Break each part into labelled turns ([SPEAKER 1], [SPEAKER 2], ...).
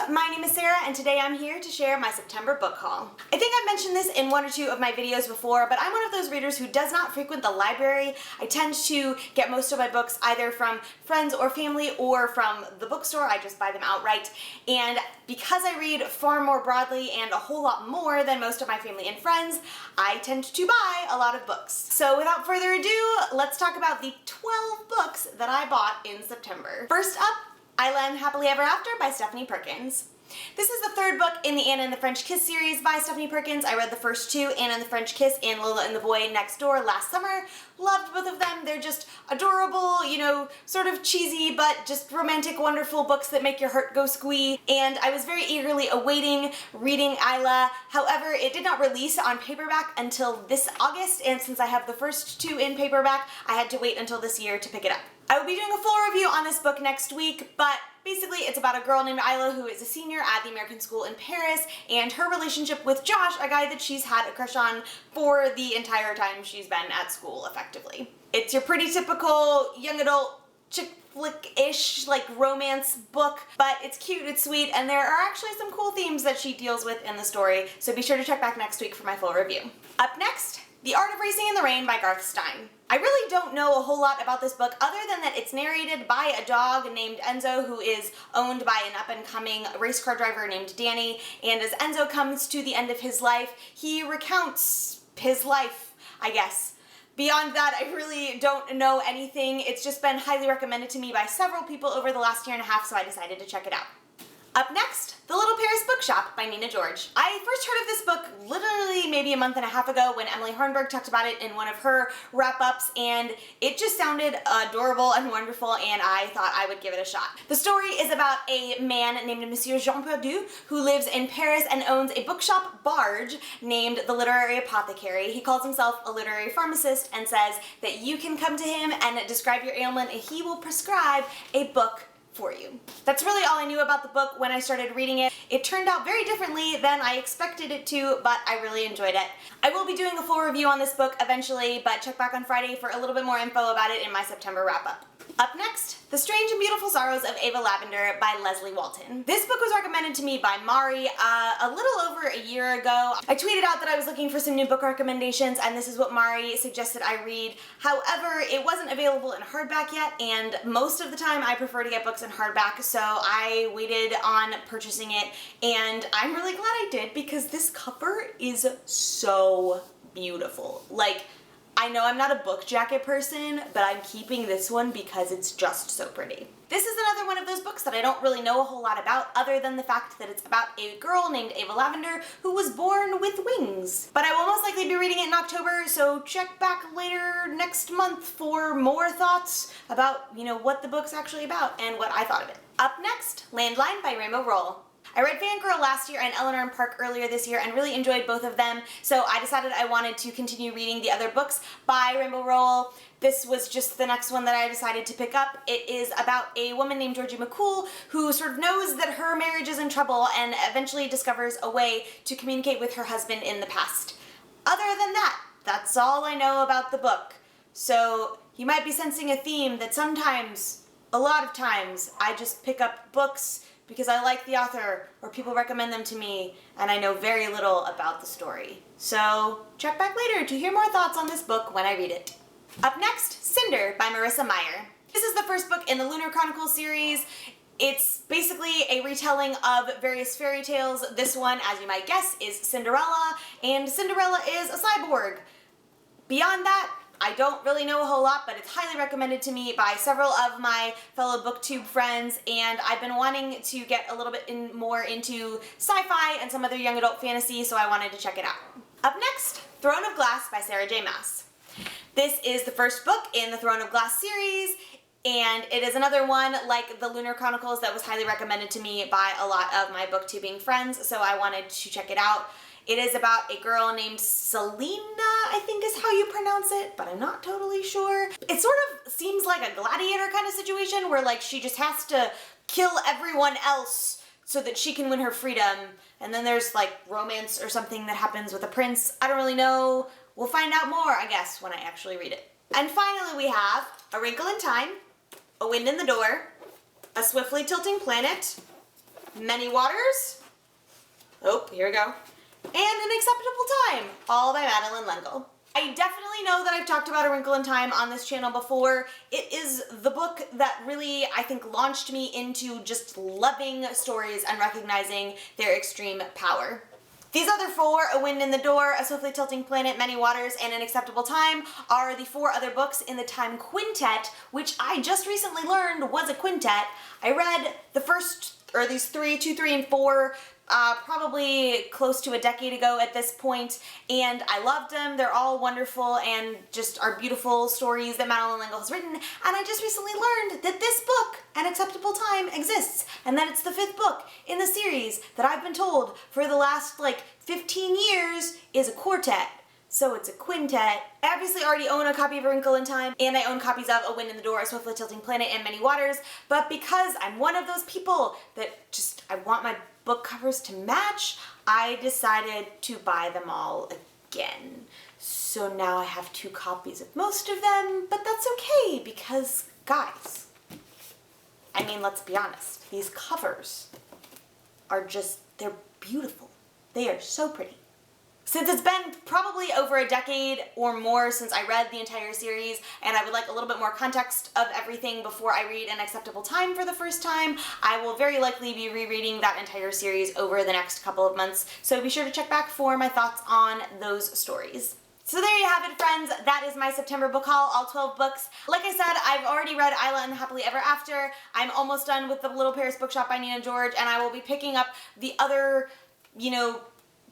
[SPEAKER 1] my name is Sarah and today I'm here to share my September book haul. I think I've mentioned this in one or two of my videos before, but I'm one of those readers who does not frequent the library. I tend to get most of my books either from friends or family or from the bookstore. I just buy them outright. And because I read far more broadly and a whole lot more than most of my family and friends, I tend to buy a lot of books. So without further ado, let's talk about the 12 books that I bought in September. First up, Ava and Happily Ever After by Stephanie Perkins. This is the third book in the Anna and the French Kiss series by Stephanie Perkins. I read the first two, Anna and the French Kiss and Lola and the Boy Next Door, last summer. Loved both of them. They're just adorable, you know, sort of cheesy, but just romantic, wonderful books that make your heart go squee. And I was very eagerly awaiting reading Ava. However, it did not release on paperback until this August, and since I have the first two in paperback, I had to wait until this year to pick it up. I will be doing a full review on this book next week, but basically it's about a girl named Ava who is a senior at the American school in Paris, and her relationship with Josh, a guy that she's had a crush on for the entire time she's been at school, effectively. It's your pretty typical young adult chick flick-ish, like, romance book, but it's cute, it's sweet, and there are actually some cool themes that she deals with in the story, so be sure to check back next week for my full review. Up next, The Art of Racing in the Rain by Garth Stein. I really don't know a whole lot about this book other than that it's narrated by a dog named Enzo who is owned by an up-and-coming race car driver named Danny, and as Enzo comes to the end of his life, he recounts his life, I guess. Beyond that, I really don't know anything. It's just been highly recommended to me by several people over the last year and a half, so I decided to check it out. Up next, The Little Paris Bookshop by Nina George. I first heard of this book literally maybe a month and a half ago when Emily Hornberg talked about it in one of her wrap-ups, and it just sounded adorable and wonderful, and I thought I would give it a shot. The story is about a man named Monsieur Jean Perdu who lives in Paris and owns a bookshop barge named the Literary Apothecary. He calls himself a literary pharmacist and says that you can come to him and describe your ailment and he will prescribe a book for you. That's really all I knew about the book when I started reading it. It turned out very differently than I expected it to, but I really enjoyed it. I will be doing a full review on this book eventually, but check back on Friday for a little bit more info about it in my September wrap-up. Up next, The Strange and Beautiful Sorrows of Ava Lavender by Leslie Walton. This book was recommended to me by Mari a little over a year ago. I tweeted out that I was looking for some new book recommendations, and this is what Mari suggested I read. However, it wasn't available in hardback yet, and most of the time I prefer to get books in hardback, so I waited on purchasing it, and I'm really glad I did because this cover is so beautiful. Like, I know I'm not a book jacket person, but I'm keeping this one because it's just so pretty. This is another one of those books that I don't really know a whole lot about other than the fact that it's about a girl named Ava Lavender who was born with wings. But I will most likely be reading it in October, so check back later next month for more thoughts about, you know, what the book's actually about and what I thought of it. Up next, Landline by Rainbow Rowell. I read Fangirl last year and Eleanor and Park earlier this year and really enjoyed both of them, so I decided I wanted to continue reading the other books by Rainbow Rowell. This was just the next one that I decided to pick up. It is about a woman named Georgie McCool who sort of knows that her marriage is in trouble and eventually discovers a way to communicate with her husband in the past. Other than that, that's all I know about the book. So you might be sensing a theme that sometimes, a lot of times, I just pick up books because I like the author or people recommend them to me and I know very little about the story. So check back later to hear more thoughts on this book when I read it. Up next, Cinder by Marissa Meyer. This is the first book in the Lunar Chronicles series. It's basically a retelling of various fairy tales. This one, as you might guess, is Cinderella, and Cinderella is a cyborg. Beyond that, I don't really know a whole lot, but it's highly recommended to me by several of my fellow booktube friends, and I've been wanting to get a little bit more into sci-fi and some other young adult fantasy, so I wanted to check it out. Up next, Throne of Glass by Sarah J. Maas. This is the first book in the Throne of Glass series, and it is another one like the Lunar Chronicles that was highly recommended to me by a lot of my booktubing friends, so I wanted to check it out. It is about a girl named Selena, I think is how you pronounce it, but I'm not totally sure. It sort of seems like a gladiator kind of situation where like she just has to kill everyone else so that she can win her freedom. And then there's like romance or something that happens with a prince. I don't really know. We'll find out more, I guess, when I actually read it. And finally we have A Wrinkle in Time, A Wind in the Door, A Swiftly Tilting Planet, Many Waters. Oh, here we go. And An Acceptable Time, all by Madeline L'Engle. I definitely know that I've talked about A Wrinkle in Time on this channel before. It is the book that really, I think, launched me into just loving stories and recognizing their extreme power. These other four, A Wind in the Door, A Swiftly Tilting Planet, Many Waters, and An Acceptable Time, are the four other books in the Time Quintet, which I just recently learned was a quintet. I read the first, or these three, 2, 3, and 4, probably close to a decade ago at this point, and I loved them. They're all wonderful and just are beautiful stories that Madeline L'Engle has written, and I just recently learned that this book, An Acceptable Time, exists, and that it's the 5th book in the series that I've been told for the last, like, 15 years is a quartet. So it's a quintet. I obviously already own a copy of A Wrinkle in Time, and I own copies of A Wind in the Door, A Swiftly Tilting Planet, and Many Waters, but because I'm one of those people that just, I want my book covers to match, I decided to buy them all again. So now I have 2 copies of most of them, but that's okay because, guys, I mean, let's be honest, these covers are just, they're beautiful. They are so pretty. Since it's been probably over a decade or more since I read the entire series, and I would like a little bit more context of everything before I read An Acceptable Time for the first time, I will very likely be rereading that entire series over the next couple of months, so be sure to check back for my thoughts on those stories. So there you have it, friends. That is my September book haul, all 12 books. Like I said, I've already read Isla and Happily Ever After. I'm almost done with The Little Paris Bookshop by Nina George, and I will be picking up the other,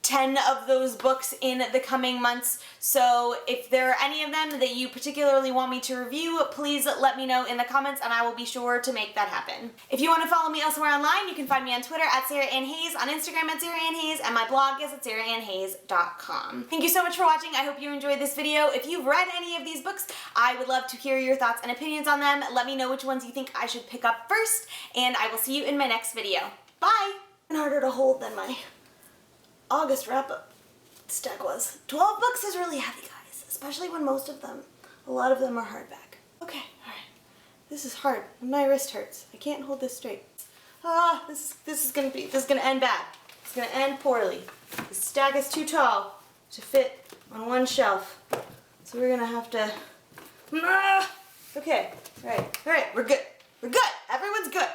[SPEAKER 1] 10 of those books in the coming months. So if there are any of them that you particularly want me to review, please let me know in the comments and I will be sure to make that happen. If you want to follow me elsewhere online, you can find me on Twitter at Sarah Ann Hayes, on Instagram at Sarah Ann Hayes, and my blog is at sarahanhayes.com. Thank you so much for watching. I hope you enjoyed this video. If you've read any of these books, I would love to hear your thoughts and opinions on them. Let me know which ones you think I should pick up first, and I will see you in my next video. Bye! And harder to hold than my August wrap-up stack was. 12 books is really heavy, guys, especially when a lot of them are hardback. Okay, alright. This is hard. My wrist hurts. I can't hold this straight. This is gonna end bad. It's gonna end poorly. The stack is too tall to fit on one shelf. So we're gonna have to, okay, alright, we're good. We're good. Everyone's good.